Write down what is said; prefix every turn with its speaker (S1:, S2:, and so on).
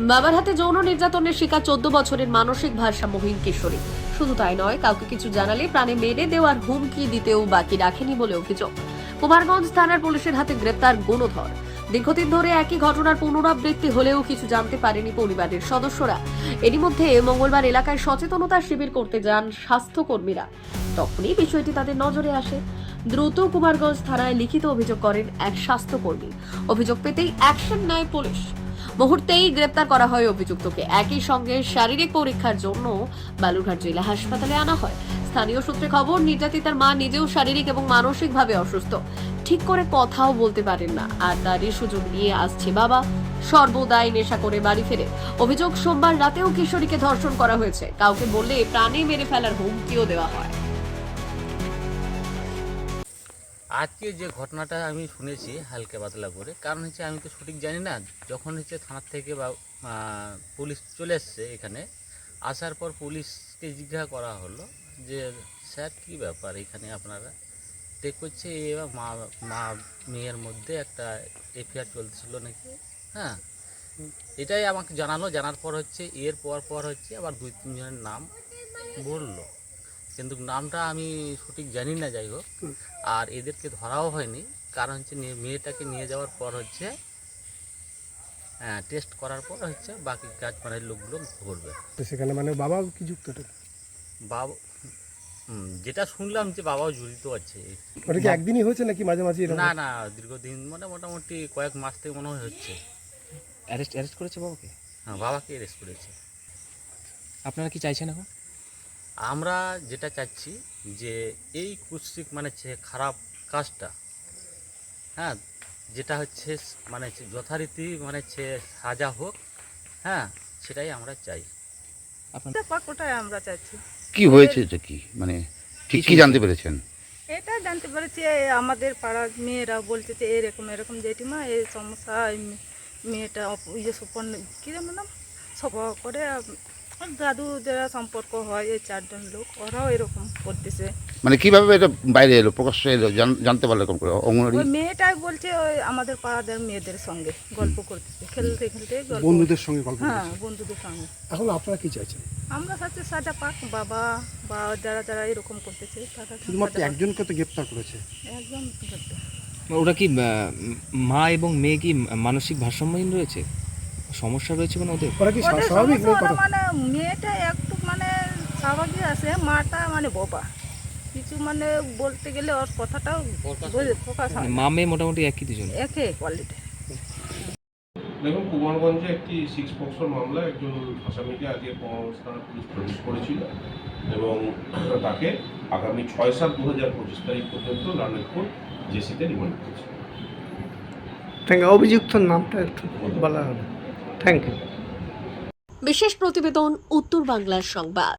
S1: বাবার হাতে যৌন নির্যাতনের শিকার 14 বছরের মানসিক ভারসাম্যহীন কিশোরী। শুধু তাই নয়, কাউকে কিছু জানালে প্রাণে মেরে দেওয়ার হুমকি দিতেও বাকি রাখেনি বলে অভিযোগ। কুমারগঞ্জ থানার পুলিশের হাতে গ্রেপ্তার গুণধর। দীর্ঘদিন ধরে একই ঘটনার পুনরাবৃত্তি হলেও কিছু জানতে পারেনি পরিবারের সদস্যরা। এরই মধ্যে মঙ্গলবার এলাকায় সচেতনতা শিবির করতে যান স্বাস্থ্যকর্মীরা। তখনই বিষয়টি তাদের নজরে আসে। দ্রুত কুমারগঞ্জ থানায় লিখিত অভিযোগ করেন এক স্বাস্থ্যকর্মী। অভিযোগ পেতেই অ্যাকশন নেয় পুলিশ। মুহূর্তেই গ্রেপ্তার করা হয় অভিযুক্তকে। একই সঙ্গে শারীরিক পরীক্ষার জন্য বালুরঘাট জেলা হাসপাতালে আনা হয়। স্থানীয় সূত্রে খবর, নির্যাতিতার মা নিজেও শারীরিক এবং মানসিকভাবে অসুস্থ, ঠিক করে কথাও বলতে পারেন না, আর তারই সুযোগ নিয়ে আসছে বাবা। সর্বদাই নেশা করে বাড়ি ফেরে। অভিযোগ, সোমবার রাতেও কিশোরীকে ধর্ষণ করা হয়েছে। কাউকে বললে প্রাণে মেরে ফেলার হুমকিও দেওয়া হয়।
S2: আজকে যে ঘটনাটা আমি শুনেছি হালকা পাতলা করে, কারণ হচ্ছে আমি তো সঠিক জানি না। যখন হচ্ছে থানার থেকে বা পুলিশ চলে এসছে এখানে, আসার পর পুলিশকে জিজ্ঞাসা করা হলো যে স্যার কী ব্যাপার এখানে আপনারা টেক করছে, এবার মা মেয়ের মধ্যে একটা এফআইআর চলছিল নাকি। হ্যাঁ, এটাই আমাকে জানালো। জানার পর হচ্ছে এর পর হচ্ছে আবার 2-3 জনের নাম বললো, কিন্তু নামটা আমি সঠিক জানি না। যাই হোক, আর এদেরকে ধরাও হয়নি, কারণ হচ্ছে মেয়েটাকে নিয়ে যাওয়ার পর হচ্ছে টেস্ট করার পর হচ্ছে বাকি কাজ মানে লোকগুলো করবে।
S3: তো সেখানে মানে বাবাও কি যুক্ত?
S2: বাবা, যেটা শুনলাম যে বাবাও জড়িত আছে।
S3: ওটা কি একদিনই হয়েছে নাকি মাঝে মাঝে?
S2: না না, দীর্ঘদিন, মানে মোটামুটি কয়েক মাস থেকে মনে হয় হচ্ছে।
S4: অ্যারেস্ট করেছে বাবাকে?
S2: হ্যাঁ, বাবাকে অ্যারেস্ট করেছে।
S4: আপনারা কি চাইছেন এখন?
S2: আমরা যেটা চাচ্ছি যে এই কুৎসিত মানে খারাপ কাজটা, হ্যাঁ, যেটা হচ্ছে মানে যথারীতি মানে সাজা হোক, হ্যাঁ, সেটাই আমরা চাই।
S5: ওটাই আমরা চাচ্ছি।
S6: কি হয়েছে এটা, কি মানে ঠিক কি জানতে পেরেছেন?
S5: এটা জানতে পেরেছি, আমাদের পাড়ার মেয়েরা বলছে যে এরকম এরকম জেঠিমা এই সমস্যা, মেয়েটা ইয়ে সুপর্ণ কী যেন নাম স্বভাব করে, দাদু যারা সম্পর্ক হয় এই 4 জন লোক, ওরাও এরকম করতেছে।
S6: মানে কিভাবে এটা বাইরে এলো, প্রকাশ্যে এলো, জানতে পারলো এরকম করে? অঙ্গনওয়াড়ি
S5: ওই মেয়েটাই বলছে ওই আমাদের পাড়াদের মেয়েদের সঙ্গে গল্প করতেছে, খেলতে খেলতে
S3: বন্ধুদের সঙ্গে গল্প
S5: হ্যাঁ,
S3: করছে।
S5: বন্ধুদের সঙ্গে।
S3: এখন আপনারা কি চাইছেন?
S5: আমরা চাচ্ছি সাজা পাক বাবা বা যারা যারা এরকম করতেছে তারা।
S3: শুধুমাত্র একজনকে তো গ্রেপ্তার করেছে।
S5: একদম করতে।
S4: ওরা কি মা এবং মেয়ে কি মানসিক ভারসাম্যহীন রয়েছে? সমস্যা রয়েছে কোনো ওদের?
S3: ওরা কি
S5: ওদের
S3: স্বাভাবিক
S5: সমস্যা,
S3: কথা?
S5: ওরা মানে মেয়েটা একটু মানে স্বাভাবিক আছে, মাটা মানে বোবা, কিছু মানে বলতে গেলে ওর কথাটাও প্রকাশ হয় না।
S4: মা মেয়ে মোটামুটি একই দুজন?
S5: একে কোয়ালিটি।
S7: দেখুন, কুমারগঞ্জে একটি 6 পক্সোর মামলা একজন আসামিকে আজকে কুমারগঞ্জ থানার পুলিশ প্রবেশ করেছিল এবং তাকে আগামী 6/7/2025 তারিখ পর্যন্ত লালনপুর জেসিতে রিমান্ড করেছে।
S3: অভিযুক্তর নামটা একটু বলা হবে। Thank you.
S1: বিশেষ প্রতিবেদন, উত্তর বাংলার সংবাদ।